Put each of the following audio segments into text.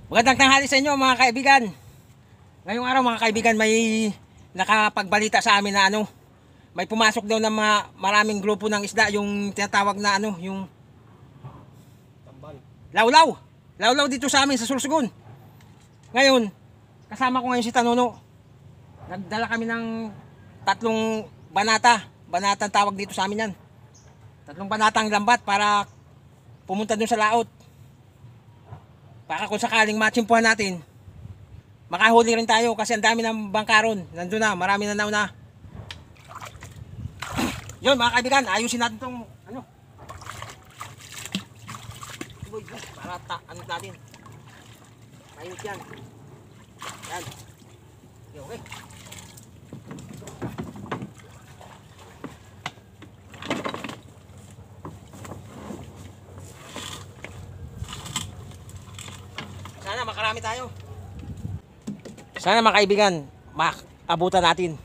Magandang tanghali sa inyo mga kaibigan. Ngayong araw mga kaibigan, may nakapagbalita sa amin na may pumasok daw ng mga maraming grupo ng isda, yung tinatawag na yung tambal. Lawlaw. Lawlaw dito sa amin sa Sorsogon. Ngayon, kasama ko ngayon si Tanono. Nagdala kami ng 3 banata. Banatang tawag dito sa amin yan. 3 banatang lambat para pumunta dun sa laot. Baka kung sakaling matsimpuhan natin, makahuli rin tayo kasi ang dami ng bangkaron. Nandun na, marami na nauna. Yun mga kaibigan, ayusin natin itong para natin. Mainit yan. Yan. Okay. Sana makarami tayo. Sana mga kaibigan, maabutan natin.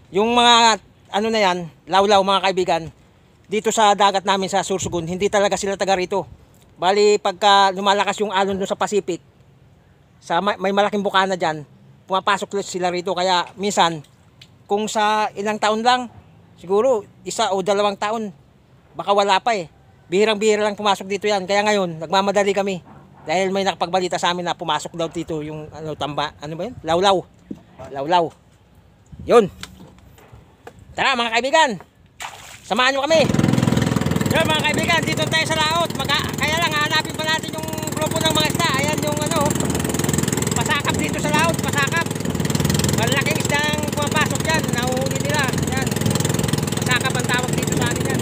Yung mga na yan, lawlaw mga kaibigan, dito sa dagat namin sa Sorsogon, hindi talaga sila taga rito. Bali pagka lumalakas yung alon doon sa Pacific, may malaking bukana dyan, pumapasok sila rito. Kaya minsan, kung sa ilang taon lang, siguro 1 o 2 taon, baka wala pa eh. Bihirang-bihira lang pumasok dito yan. Kaya ngayon, nagmamadali kami. Dahil may nakapagbalita sa amin na pumasok daw dito yung lawlaw. Lawlaw. Yun. Tara mga kaibigan. Samahan nyo kami. Yun mga kaibigan, dito tayo sa laot. Kaya lang hahanapin pa natin yung grupo ng mga isda. Ayan yung pasakap dito sa laot. Pasakap. Malaking isdang pumapasok yan. Nahuhuli nila. Ayan. Pasakap ang tawag dito sa amin yan.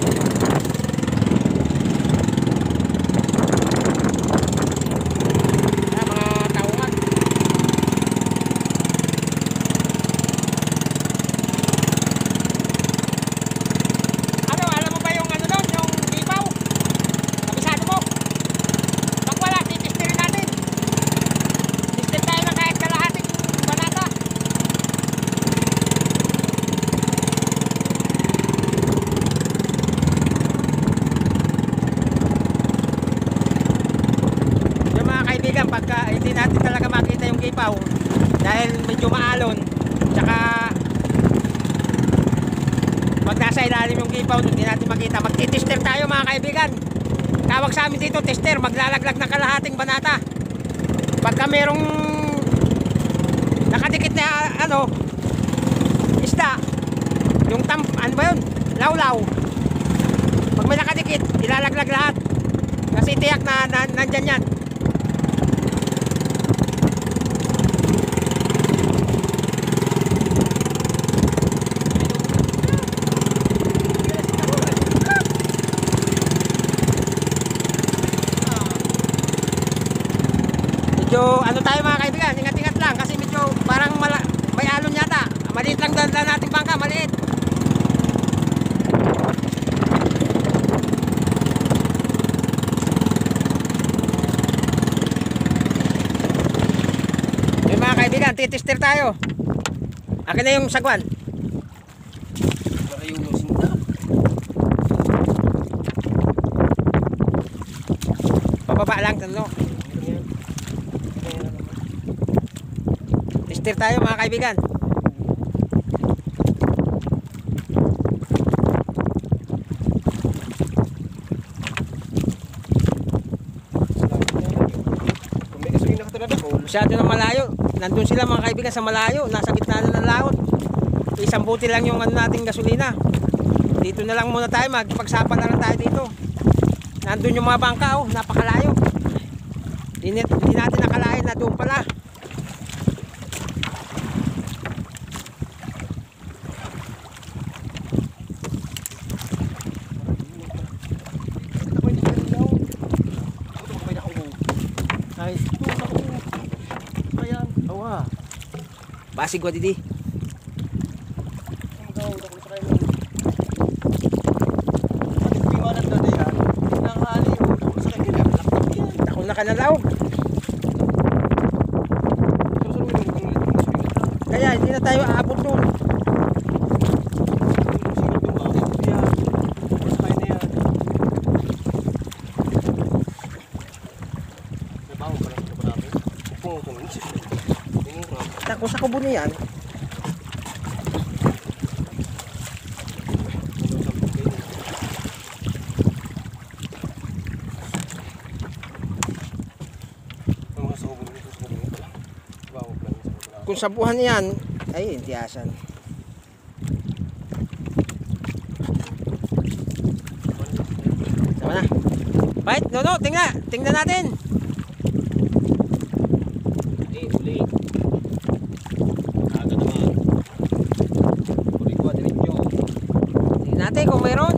Pagka hindi natin talaga makita yung kipaw dahil medyo maalon, tsaka pag nasa ilalim yung kipaw hindi natin makita, magtitester tayo mga kaibigan. Tawag sa amin dito tester, maglalaglag ng kalahating banata. Pagka merong nakadikit na isda, yung lawlaw, pag may nakadikit ilalaglag lahat kasi tiyak na nandyan yan. Medyo tayo mga kaibigan, ingat-ingat lang kasi medyo parang may alon yata. Maliit lang dala nating bangka, maliit. Yung mga kaibigan, titester tayo. Akin na yung sagwan. Pababa lang, tester tayo mga kaibigan. Masyado na malayo. Nandun sila mga kaibigan sa malayo. Nasa gitna na ng laot. Isang buti lang yung nating gasolina. Dito na lang muna tayo. Magpagsapa na lang tayo dito. Nandun yung mga bangka. Napakalayo. Hindi natin nakalain na doon pala. Basig ko didi. Ako na kanalaw. Kaya hindi na tayo aabot doon. Kung sa kubo na yan, kung sa buhan yan, ay tiyasan. Sama na. Bait, no, tingnan natin. Uli. Agad naman. Uli ko, diretso. Tingnan natin kung mayroon.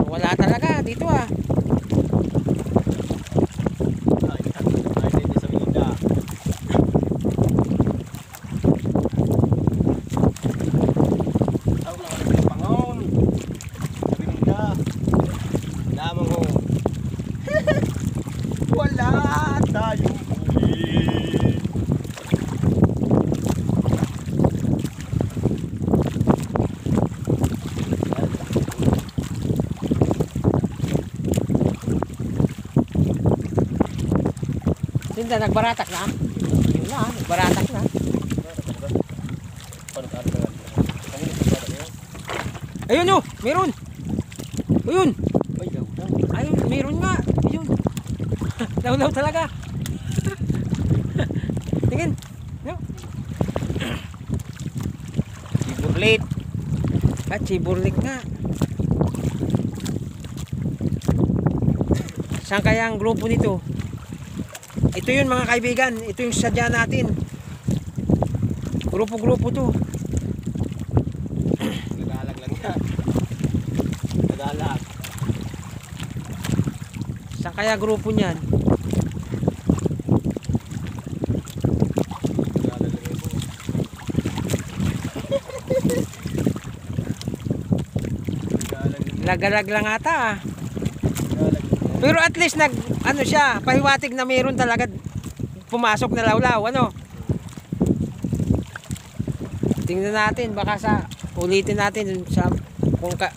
Wala talaga dito ah. Wala tayong huli. Tinda, nagbaratak na. Yun na, nagbaratak na. Ayun oh, meron. Ayun. Ayun, meron nga. Ayun. Law-law talaga. Tingin. No. Chiburlit. Chiburlik nga. Saan kaya ang grupo nito? Ito yun mga kaibigan. Ito yung sadya natin. Grupo-grupo to. Nagalag lang yan. Nagalag. Saan kaya grupo niyan? Lagalag lang ata ah. Pero at least ano siya, pahiwatig na mayroon talaga pumasok na lawlaw, ano? Tingnan natin, baka ulitin natin sa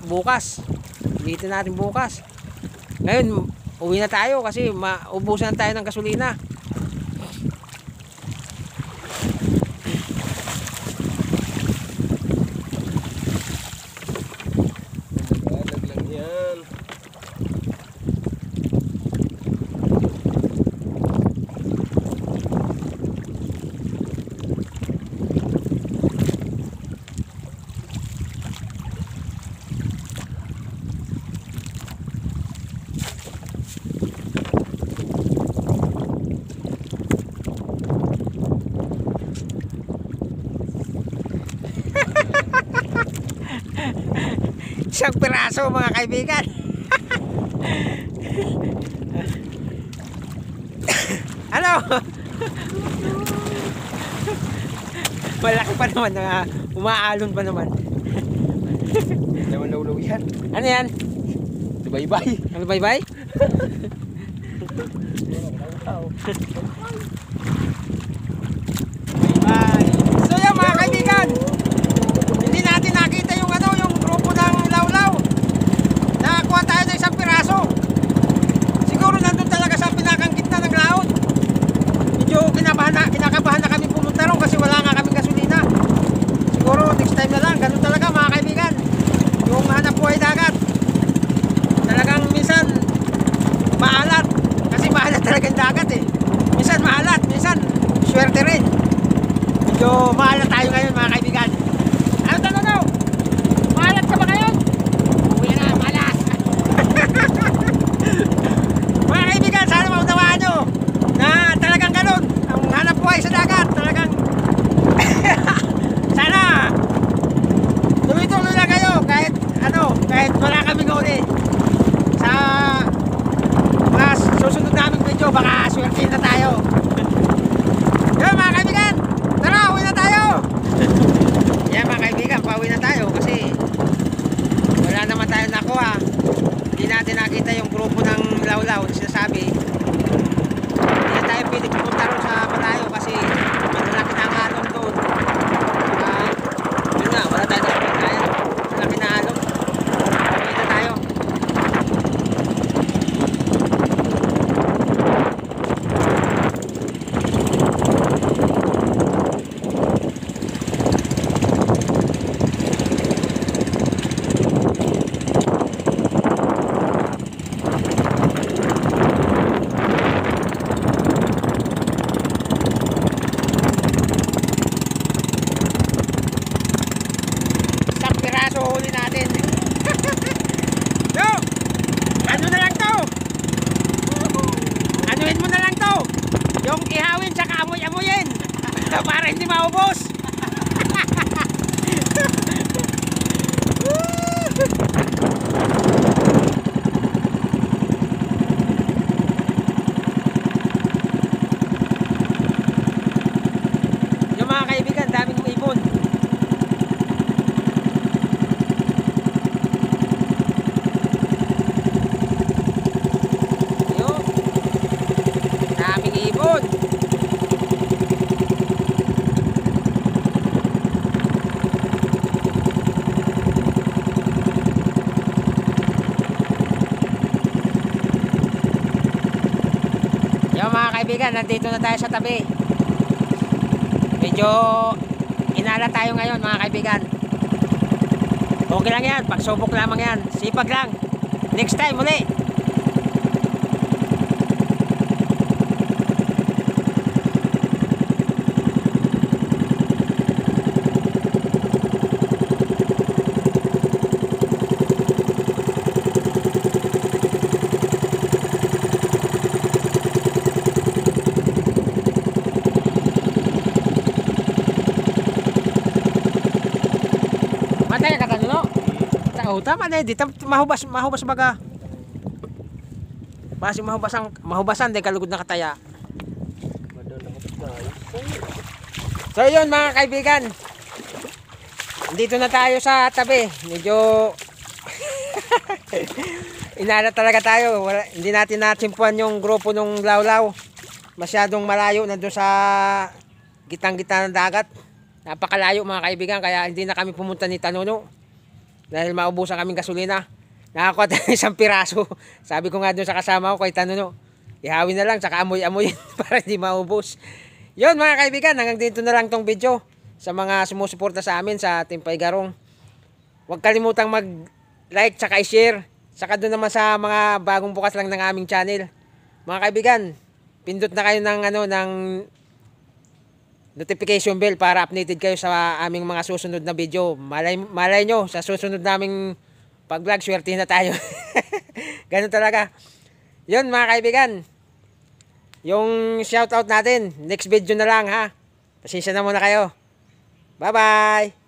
bukas. Ulitin natin bukas. Ngayon, uwi na tayo kasi maubusan tayo ng gasolina. Isang piraso mga kaibigan. Ano? Malaki pa naman, umaalon pa naman. Naman lawlaw yan. Ano yan? Bye-bye. Ano bye-bye? Bye-bye. So yan mga kaibigan, hindi natin nakita yung yung grupo ng lawlaw. Nakakuha tayo ng isang piraso. Siguro nandun talaga sa pinakang gitna ng laot. Medyo kinakabahan na kami pumunta ron kasi wala nga kaming gasolina. Siguro next time na lang, ganun talaga mga kaibigan. Yung hanap buhay dagat. Talagang minsan maalat. Kasi maalat talaga yung dagat eh. Minsan maalat, minsan swerte rin. Medyo maalat tayo ngayon mga kaibigan. Ano tanong daw? Maalat ka ba ngayon? Uwi na, maalat. Mga kaibigan, sana maunawaan nyo na talagang ganun. Ang hanap buhay sa dagat, talagang sana tuloy-tuloy lang kayo kahit wala kaming uli. Sa mga susunod naming video, baka swerte na tayo. Yun mga kaibigan, tara, uwi na tayo. Yan mga kaibigan, pauwi na tayo kasi wala naman tayo nakuha. Hindi natin nakita yung grupo ng lawlaw na sinasabi. Hindi na tayo pwede pumunta ron sa malayo kasi malaki na ang alon doon. Yun nga, wala tayo nakikita yan. Malaki na alon. Uwi na tayo. kaibigan, nandito na tayo sa tabi. Medyo inala tayo ngayon mga kaibigan. Okay lang yan, pagsubok lamang yan. Sipag lang. Next time muli. Matay ka tanuno. Oh, tama na, di mahubas baga. Basi mahubasan din kalugod na kataya. So yun mga kaibigan. Dito na tayo sa tabi. Medyo inala talaga tayo. Hindi natin natsimpuan yung grupo ng lawlaw. Masyadong malayo nandun sa gitang-gitna ng dagat. Napakalayo mga kaibigan, kaya hindi na kami pumunta ni Tanuno. Dahil maubusan kaming gasolina. Nakakuha tayo isang piraso. Sabi ko nga doon sa kasama ko kay Tanuno, ihawin na lang, saka amoy-amoy para hindi maubos. Yun mga kaibigan, hanggang dito na lang tong video. Sa mga sumusuporta sa amin sa Team Paygarong, huwag kalimutang mag-like saka i-share. Saka doon naman sa mga bagong bukas lang ng aming channel. Mga kaibigan, pindot na kayo ng notification bell para updated kayo sa aming mga susunod na video. Malay nyo, sa susunod naming pag-vlog, swerte na tayo. Ganun talaga. Yun mga kaibigan, yung shoutout natin, next video na lang ha. Pasensya na muna kayo. Bye bye!